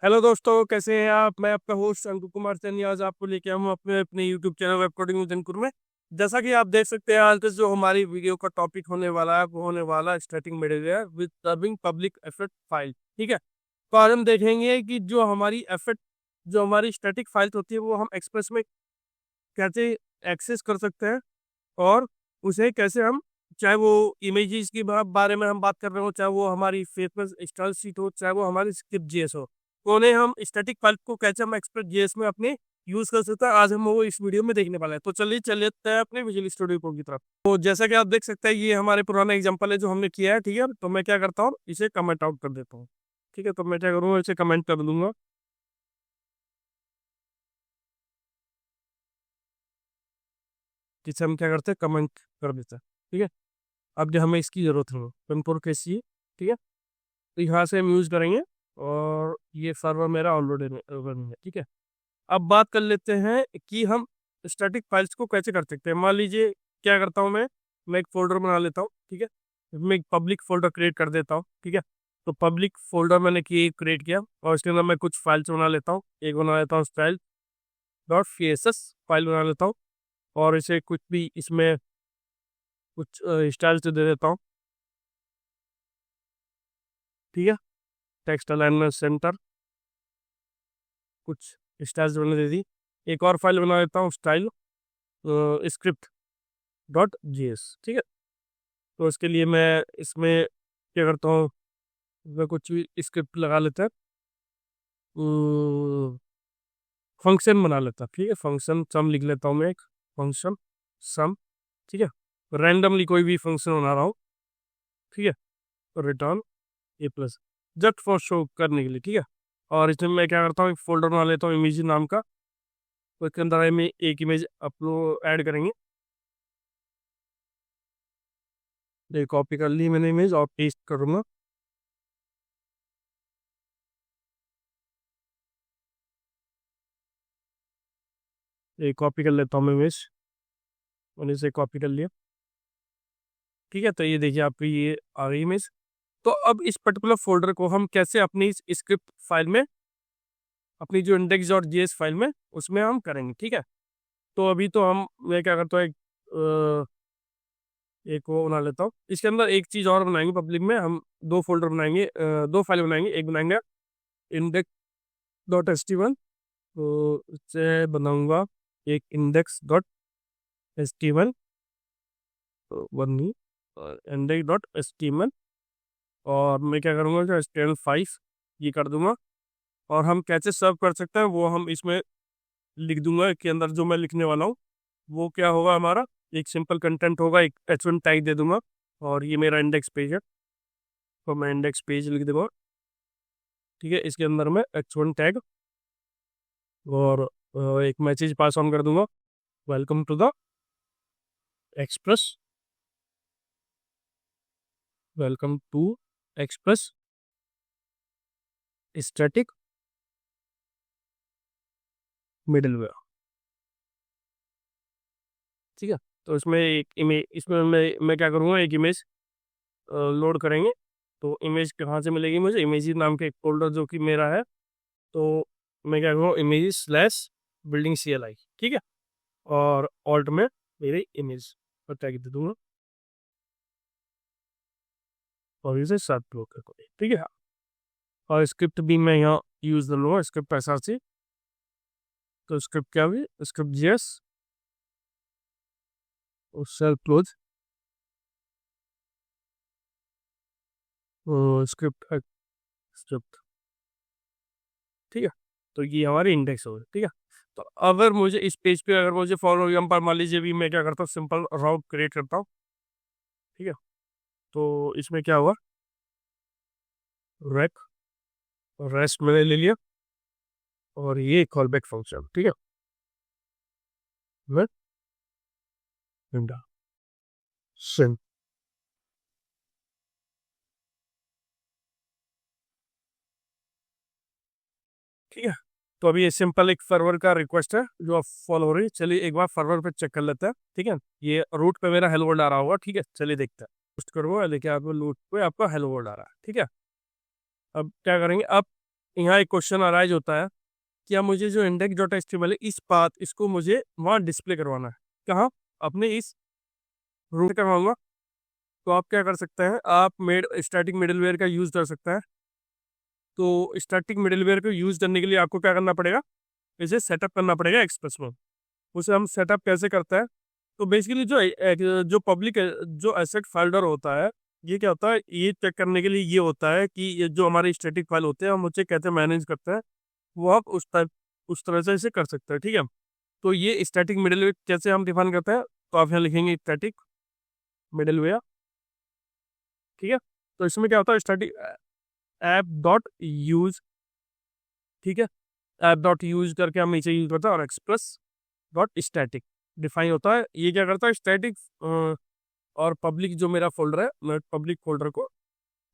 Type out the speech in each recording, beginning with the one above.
Hello दोस्तों, कैसे हैं आप। मैं आपका होस्ट अंकुर कुमार सैनी आज आपको लेके आया हूँ अपने अपने YouTube channel web coding with Ankur में। जैसा कि आप देख सकते हैं, आज जो हमारी वीडियो का टॉपिक होने वाला है वो होने वाला है static middleware with serving public effort file. ठीक है, तो आज हम देखेंगे कि जो हमारी स्टैटिक फाइल्स होती है वो हम एक्सप्रेस में कैसे एक्सेस कर सकते हैं, और उसे कैसे हम, चाहे वो इमेजेस की बारे में हम बात कर रहे हो, चाहे वो हमारी फेसबुक स्टाइल शीट हो, चाहे वो हमारी स्क्रिप्ट जेएस हो, तो उन्हें हम स्टैटिक फाइल को कैसे हम एक्सप्रेस जेएस में अपने यूज कर सकते हैं, आज हम वो इस वीडियो में देखने वाले हैं। तो चलिए चलते हैं अपने विजुअल स्टूडियो कोड की तरफ। तो जैसा कि आप देख सकते हैं, ये हमारे पुराना एग्जांपल है जो हमने किया है। ठीक है, तो मैं क्या करता हूँ, इसे कमेंट आउट कर देता हूँ। ठीक है, तो मैं क्या करूँगा, इसे कमेंट कर दूंगा। जिसे हम क्या करते हैं, कमेंट कर देते हैं। ठीक है, अब जो हमें इसकी जरूरत है कंट्रोल कैसी है। ठीक है, तो यहाँ से हम यूज करेंगे, और ये सर्वर मेरा ऑलरेडी रनिंग है। ठीक है, अब बात कर लेते हैं कि हम स्टैटिक फाइल्स को कैसे कर सकते हैं। मान लीजिए क्या करता हूँ मैं एक फोल्डर बना लेता हूँ। ठीक है, मैं एक पब्लिक फोल्डर क्रिएट कर देता हूँ। ठीक है, तो पब्लिक फोल्डर मैंने क्रिएट किया, और इसके अंदर मैं कुछ फाइल्स बना लेता हूँ। एक बना लेता हूँ स्टाइल डॉट सीएसएस फाइल बना लेता हूँ, और इसे कुछ भी इसमें कुछ स्टाइल से दे देता हूँ। ठीक है, टेक्स्ट अलाइनमेंट सेंटर, कुछ स्टाइल्स मैंने दे दी। एक और फाइल बना लेता हूँ, स्टाइल स्क्रिप्ट डॉट जीएस। ठीक है, तो इसके लिए मैं इसमें क्या करता हूँ, मैं कुछ भी स्क्रिप्ट लगा लेता है, फंक्शन बना लेता। ठीक है, फंक्शन सम लिख लेता हूँ मैं, एक फंक्शन सम। ठीक है, रैंडमली कोई भी फंक्शन बना रहा हूँ। ठीक है, तो return A plus, just for show करने के लिए। ठीक है, और इसमें मैं क्या करता हूँ, एक फोल्डर बना लेता हूँ इमेज नाम का, तो इसके अंदर में एक इमेज अपलोड ऐड करेंगे। ये कॉपी कर ली मैंने इमेज, और पेस्ट करूँगा। ये कॉपी कर लेता हूँ मैं इमेज, मैंने इसे कॉपी कर लिया। ठीक है, तो ये देखिए आपकी ये आ गई इमेज। तो अब इस पर्टिकुलर फोल्डर को हम कैसे अपनी इस स्क्रिप्ट फाइल में, अपनी जो इंडेक्स डॉट जीएस फाइल में, उसमें हम करेंगे। ठीक है, तो अभी तो मैं क्या करता हूँ, एक वो बना लेता हूँ। इसके अंदर एक चीज़ और बनाएंगे, पब्लिक में हम दो फोल्डर बनाएंगे, दो फाइल बनाएंगे। एक बनाएंगे index dot S T one, तो इससे बनाऊंगा एक index dot S T one, one नहीं, index dot S T one. और मैं क्या करूँगा, जो एच फाइव ये कर दूंगा, और हम कैसे सर्व कर सकते हैं वो हम इसमें लिख दूंगा। के अंदर जो मैं लिखने वाला हूँ वो क्या होगा, हमारा एक सिंपल कंटेंट होगा, एक एच वन टैग दे दूंगा, और ये मेरा इंडेक्स पेज है, तो मैं इंडेक्स पेज लिख दूंगा। ठीक है, इसके अंदर मैं एच वन टैग, और एक मैसेज पास ऑन कर दूंगा, welcome to the Express, welcome to Express static middleware. ठीक है, तो इसमें एक इमेज, इसमें मैं क्या करूँगा, एक इमेज लोड करेंगे। तो इमेज कहाँ से मिलेगी मुझे, इमेज नाम के एक फोल्डर जो कि मेरा है। तो मैं क्या करूँगा, image slash building C L I. ठीक है, और ऑल्ट में मेरी इमेज पर टैग दे दूंगा, और इसे साथ ब्लॉक कर दूंगा। ठीक है, और स्क्रिप्ट भी मैं यहाँ यूज कर लूँगा, स्क्रिप्ट ऐसा से। तो स्क्रिप्ट क्या हुई, स्क्रिप्ट जीएस और सेल क्लोज, स्क्रिप्ट स्क्रिप्ट। ठीक है, तो ये हमारी इंडेक्स हो गई। ठीक है, तो अगर मुझे इस पेज पे, अगर मुझे फॉर एग्जाम्पल मान लीजिए भी, मैं क्या करता हूँ, सिंपल राउट क्रिएट करता हूँ। ठीक है, तो इसमें क्या हुआ, रैक रेस्ट मैंने ले लिया, और ये कॉल बैक फंक्शन। ठीक है, मैं सेंड। ठीक है, तो अभी ये सिंपल एक सर्वर का रिक्वेस्ट है जो आप फॉलो हो रही है। चलिए एक बार सर्वर पे चेक कर लेते हैं। ठीक है, ये रूट पे मेरा हेलो वर्ल्ड आ रहा होगा। ठीक है, चलिए देखते हैं। पोस्ट करो, लेकिन आपको रूट पे आपका हेलो वर्ल्ड आ रहा है। ठीक है, अब क्या करेंगे, अब यहाँ एक क्वेश्चन अराइज होता है कि अब मुझे जो इंडेक्स डॉट एचटीएमएल है इस पाथ इसको मुझे वहाँ डिस्प्ले करवाना है। कहाँ? अपने इस रूट करवाऊंगा। तो आप क्या कर सकते हैं, आप स्टैटिक मिडलवेयर का यूज़ कर सकते हैं। तो स्टैटिक मिडलवेयर को यूज़ करने के लिए आपको क्या करना पड़ेगा, इसे सेटअप करना पड़ेगा एक्सप्रेस में। उसे हम सेटअप कैसे करते हैं, तो बेसिकली जो पब्लिक जो एसेट फोल्डर होता है, ये क्या होता है, ये चेक करने के लिए ये होता है कि ये जो हमारे स्टैटिक फाइल होते हैं हम उसे कैसे मैनेज करते हैं, वो आप उस तरह से इसे कर सकते हैं। ठीक है, तो ये स्टैटिक मिडलवेयर कैसे हम डिफाइन करते हैं, तो आप यहाँ लिखेंगे स्टैटिक मिडलवेयर। ठीक है, तो इसमें क्या होता है, स्टैटिक ऐप डॉट यूज। ठीक है, ऐप डॉट यूज करके हम इसे यूज करते हैं, और एक्सप्रेस डॉट स्टैटिक डिफाइन होता है। ये क्या करता है, स्टैटिक और पब्लिक जो मेरा फोल्डर है, मैं पब्लिक फोल्डर को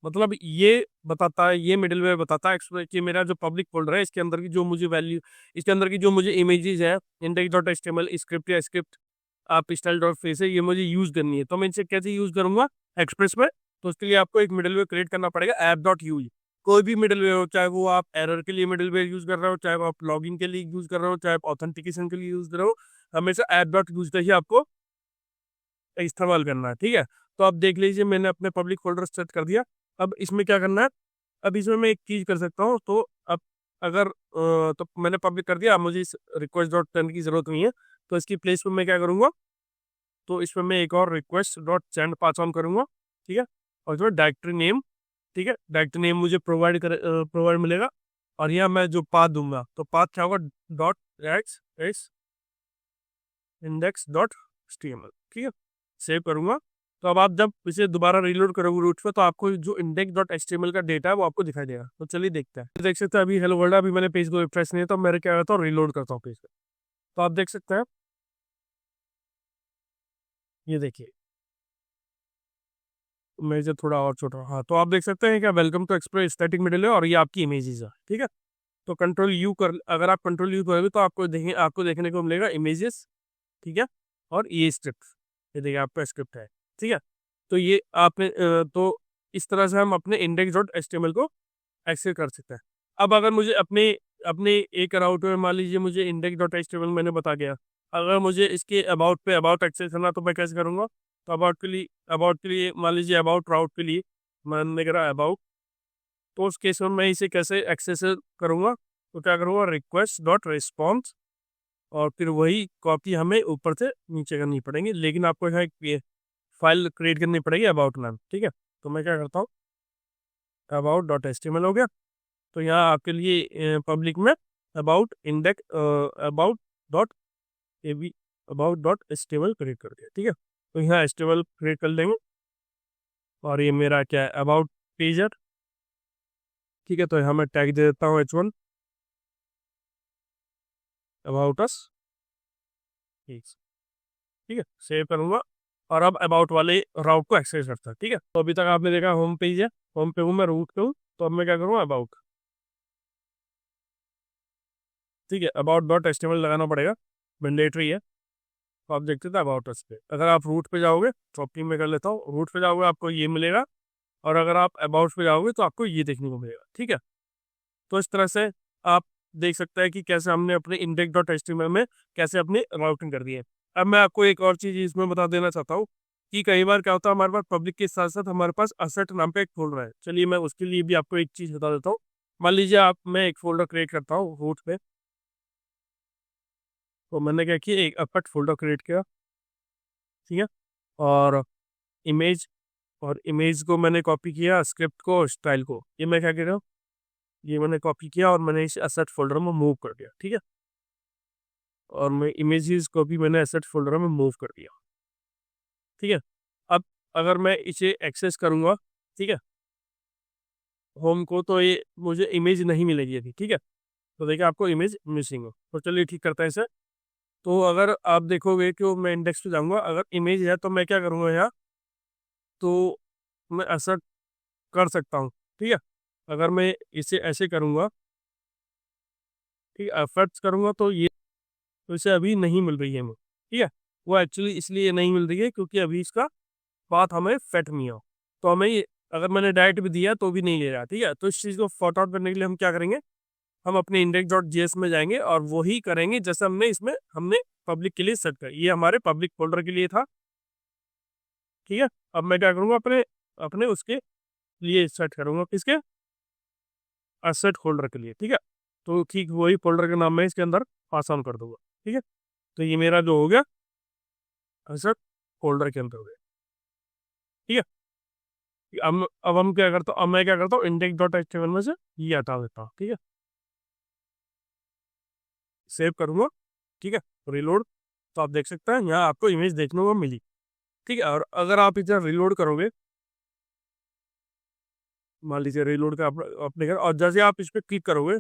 मतलब ये बताता है, ये मिडिलवेयर बताता है एक्सप्रेस कि मेरा जो पब्लिक फोल्डर है इसके अंदर की जो मुझे वैल्यू, इसके अंदर की जो मुझे इमेजेस है, इंडेक्स डॉट एचटीएमएल स्क्रिप्ट या स्क्रिप्ट आप स्टाइल डॉट फेस है, ये मुझे यूज करनी है। तो मैं इसे कैसे यूज करूंगा एक्सप्रेस में, तो उसके लिए आपको एक मिडिलवेयर क्रिएट करना पड़ेगा, ऐप डॉट यूज। कोई भी मिडिलवेयर हो, चाहे वो आप एरर के लिए मिडिलवेयर यूज कर रहे हो, चाहे आप लॉगिन के लिए यूज कर रहे हो, चाहे आप ऑथेंटिकेशन के लिए यूज कर रहे हो, हमेशा ऐप डॉट यूज का ही आपको इस्तेमाल करना है। ठीक है, तो आप देख लीजिए मैंने अपने पब्लिक फोल्डर सेट कर दिया। अब इसमें क्या करना है, अब इसमें मैं एक चीज़ कर सकता हूँ। तो अब अगर तो मैंने पब्लिक कर दिया, अब मुझे इस रिक्वेस्ट डॉट सेंड की जरूरत नहीं है। तो इसकी प्लेस पे मैं क्या करूँगा, तो इसमें मैं एक और request dot send pass on करूँगा। ठीक है, और इसमें डायरेक्टरी नेम, ठीक है, डायरेक्टरी नेम मुझे प्रोवाइड मिलेगा। और यहाँ मैं जो पाथ दूंगा, तो पाथ क्या होगा, dot x index dot HTML. ठीक है, सेव करूंगा। तो अब आप जब इसे दोबारा रीलोड करोगे रूट पे, तो आपको जो इंडेक्स डॉट एचटीएमएल का डेटा है वो आपको दिखाई देगा। तो चलिए देखते हैं। देख सकते हैं अभी हेलो वर्ल्ड, अभी मैंने पेज को रिफ्रेश नहीं है, तो मेरे क्या करता हूँ, रीलोड करता हूँ पेज को। तो आप देख सकते हैं, ये देखिए मैं इसे थोड़ा और छोटा, हाँ, तो आप देख सकते हैं क्या, welcome to Express static middle है, और ये आपकी इमेजेस है। ठीक है, तो कंट्रोल यू कर, अगर आप कंट्रोल यू करोगे तो आपको देखने को मिलेगा इमेजेस। ठीक है, और ये स्क्रिप्ट, ये देखिए आपका स्क्रिप्ट है। ठीक है, तो ये आपने तो इस तरह से हम अपने इंडेक्स डॉट एचटीएमएल को एक्सेस कर सकते हैं। अब अगर मुझे अपने अपने एक राउट में मान लीजिए मुझे इंडेक्स डॉट एचटीएमएल मैंने बता गया, अगर मुझे इसके अबाउट एक्सेस करना, तो मैं कैसे करूँगा, तो अबाउट के लिए मान लीजिए अबाउट राउट के लिए मैंने करा अबाउट, तो उस केस में मैं इसे कैसे एक्सेस करूँगा, तो क्या करूँगा, रिक्वेस्ट डॉट रिस्पॉन्स, और फिर वही कॉपी हमें ऊपर से नीचे करनी पड़ेगी, लेकिन आपको यहाँ एक फाइल क्रिएट करनी पड़ेगी अबाउट नाम। ठीक है, तो मैं क्या करता हूँ, अबाउट डॉट एचटीएमएल हो गया। तो यहाँ आपके लिए पब्लिक में about index about dot A be about dot HTML create कर दिया। ठीक है, तो यहाँ एचटीएमएल क्रिएट कर लेंगे, और ये मेरा क्या है, अबाउट पेज है। ठीक है, तो यहाँ मैं टैग दे देता हूँ h1 अबाउट अस। ठीक है, सेव करूँगा, और अब अबाउट वाले राउट को एक्सेस करता है। ठीक है, तो अभी तक आपने देखा होम पेज है, होम पे हूँ मैं, रूट पे हूँ। तो अब मैं क्या करूँगा, अबाउट। ठीक है, अबाउट डॉट एचटीएमएल लगाना पड़ेगा, मैंडेटरी है। तो आप देखते थे अबाउट अस पे, अगर आप रूट पे जाओगे, शॉपिंग में कर लेता हूँ, रूट पे जाओगे आपको ये मिलेगा, और अगर आप अबाउट पे जाओगे तो आपको ये देखने को मिलेगा। ठीक है, तो इस तरह से आप देख सकते हैं कि कैसे हमने अपने इंडेक्स डॉट एचटीएमएल में कैसे अपनी राउटिंग कर दी है। अब मैं आपको एक और चीज़ इसमें बता देना चाहता हूँ कि कई बार क्या होता है, हमारे पास पब्लिक के साथ साथ हमारे पास असर्ट नाम पे एक फोल्डर है। चलिए मैं उसके लिए भी आपको एक चीज़ बता देता हूँ। मान लीजिए मैं एक फोल्डर क्रिएट करता हूँ रूट पे, तो मैंने क्या किया, एक अपट फोल्डर क्रिएट किया। ठीक है, और इमेज और इमेज को मैंने कॉपी किया, स्क्रिप्ट को, स्टाइल को, ये मैं क्या कर रहा हूँ, ये मैंने कॉपी किया और मैंने इसे एसेट फोल्डर में मूव कर दिया। ठीक है, और मैं इमेजेस को भी मैंने एसेट फोल्डर में मूव कर दिया। ठीक है, अब अगर मैं इसे एक्सेस करूँगा, ठीक है, होम को, तो ये मुझे इमेज नहीं मिलेगी अभी। ठीक है, तो देखिए आपको इमेज मिसिंग हो, तो चलिए ठीक करते हैं इसे। तो अगर आप देखोगे कि मैं इंडेक्स पे जाऊँगा, अगर इमेज है तो मैं क्या करूँगा यहाँ, तो मैं ऐसा कर सकता हूँ। ठीक है, अगर मैं इसे ऐसे करूँगा, ठीक है, एफर्ट्स करूँगा, तो ये, तो इसे अभी नहीं मिल रही है हमें। ठीक है, वो एक्चुअली इसलिए नहीं मिल रही है क्योंकि अभी इसका पाथ हमें सेट नहीं हो। तो हमें ये अगर मैंने डायरेक्ट भी दिया तो भी नहीं ले रहा, ठीक है। तो इस चीज़ को सॉर्ट आउट करने के लिए हम क्या करेंगे, हम अपने index.js में जाएंगे और वही करेंगे जैसे हमने पब्लिक के लिए सेट कर, ये हमारे पब्लिक फोल्डर के लिए था, ठीक है। अब मैं क्या करूँगा, अपने अपने उसके लिए सेट करूँगा, किसके, असेट फोल्डर के लिए, ठीक है। तो ठीक वही फोल्डर का नाम मैं इसके अंदर पास ऑन कर दूंगा, ठीक है। तो ये मेरा जो हो गया असेट फोल्डर के अंदर हो गया, ठीक है। अब हम क्या करता हूँ, अब मैं क्या करता हूँ, index.html में से ये हटा देता हूँ, ठीक है। सेव करूंगा, ठीक है, रिलोड। तो आप देख सकते हैं यहाँ आपको इमेज देखने को मिली, ठीक है। और अगर आप इधर रिलोड करोगे, मान लीजिए रिलोड का अपने घर, और जैसे आप इस पर क्लिक करोगे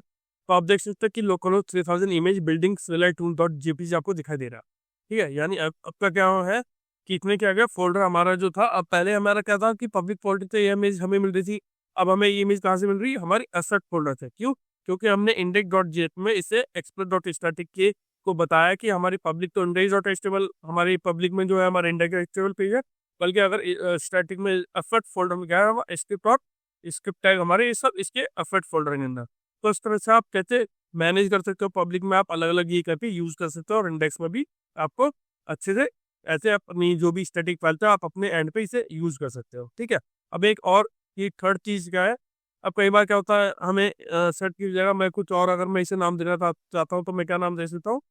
तो आप देख सकते हैं कि local 3000 image building tool dot JPG आपको दिखाई दे रहा है, ठीक है। यानी अब आपका क्या है कि इसमें क्या गया, फोल्डर हमारा जो था, अब पहले हमारा क्या था कि पब्लिक फोल्डर से ये इमेज हमें मिल रही थी, अब हमें ये इमेज कहाँ से मिल रही है, हमारी एसेट फोल्डर से। क्यों? क्योंकि हमने इंडेक्स डॉट जेट में इसे एक्सप्रेस डॉट स्टैटिक के को बताया कि हमारी पब्लिक तो इंडेक्स डॉट एचटीएमएल, हमारी पब्लिक में जो है हमारा इंडेक्स एचटीएमएल पेज है, बल्कि अगर स्टैटिक में एसेट फोल्डर में क्या है, स्क्रिप्ट टैग हमारे, ये सब इसके एफर्ट फोल्डर के अंदर। तो इस तरह से आप कैसे मैनेज कर सकते हो, पब्लिक में आप अलग अलग ये करके यूज कर सकते हो, और इंडेक्स में भी आपको अच्छे से ऐसे अपनी जो भी स्टैटिक फाइल था आप अपने एंड पे इसे यूज कर सकते हो, ठीक है। अब एक और ये थर्ड चीज क्या है, अब कई बार क्या होता है हमें सेट की जगह मैं कुछ और, अगर मैं इसे नाम देना चाहता हूँ तो मैं क्या नाम दे सकता हूँ,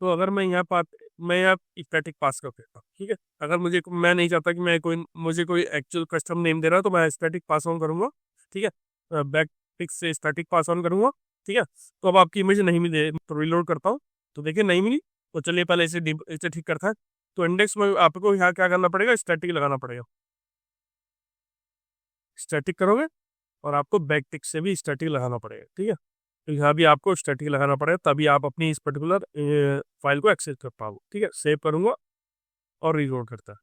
तो अगर मैं यहाँ स्टैटिक पास कर देता हूँ, ठीक है। अगर मैं नहीं चाहता कि मुझे कोई एक्चुअल कस्टम नेम दे रहा है, तो मैं स्टैटिक पास ऑन करूंगा, ठीक है। बैक टिक से स्टैटिक पास ऑन करूंगा, ठीक है। तो अब आपकी इमेज नहीं मिली, तो रिलोड करता हूँ, तो देखिए नहीं मिली। तो चलिए पहले इसे ठीक करता है। तो इंडेक्स में आपको यहाँ क्या करना पड़ेगा, स्टैटिक लगाना पड़ेगा। स्टैटिक करोगे और आपको बैक टिक से भी स्टैटिक लगाना पड़ेगा, ठीक है। तो यहाँ भी आपको स्टैटिक लगाना पड़ेगा, तभी आप अपनी इस पर्टिकुलर फाइल को एक्सेस कर पाओगे, ठीक है। सेव करूंगा और रिलोड करता है,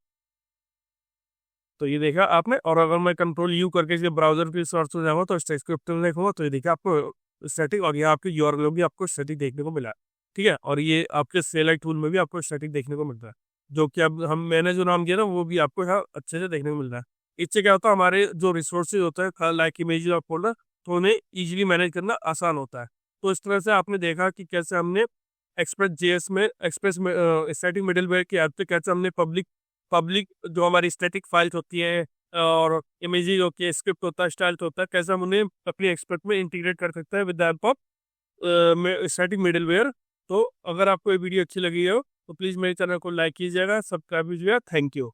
तो ये देखा आपने। और अगर मैं कंट्रोल यू करके इसे ब्राउजर पे सर्च हो जाऊंगा तो स्क्रिप्ट में देखूंगा, तो ये देखा आपको स्टैटिक, और यहाँ आपकी यूआरएल भी आपको स्टैटिक देखने को मिला है, ठीक है। और ये आपके सेलेक्ट टूल में भी आपको स्टैटिक देखने को मिलता है, जो कि अब मैंने जो नाम दिया ना वो भी आपको यहाँ अच्छे से देखने को मिल रहा है। इससे क्या होता है, हमारे जो रिसोर्सेज होते हैं लाइक इमेज और फोल्डर, तो उन्हें ईजिली मैनेज करना आसान होता है। तो इस तरह से आपने देखा कि कैसे हमने एक्सप्रेस में स्टैटिक मिडलवेयर की हेल्प से कैसे हमने पब्लिक पब्लिक जो हमारी स्टैटिक फाइल्स होती है और इमेजेस होती है, स्क्रिप्ट होता है, स्टाइल होता है, कैसे हम उन्हें अपनी एक्सपर्ट में इंटीग्रेट कर सकते हैं with the help of static middleware. तो अगर आपको ये वीडियो अच्छी लगी हो तो प्लीज़ मेरे चैनल को लाइक कीजिएगा, सब्सक्राइब कीजिएगा। Thank you.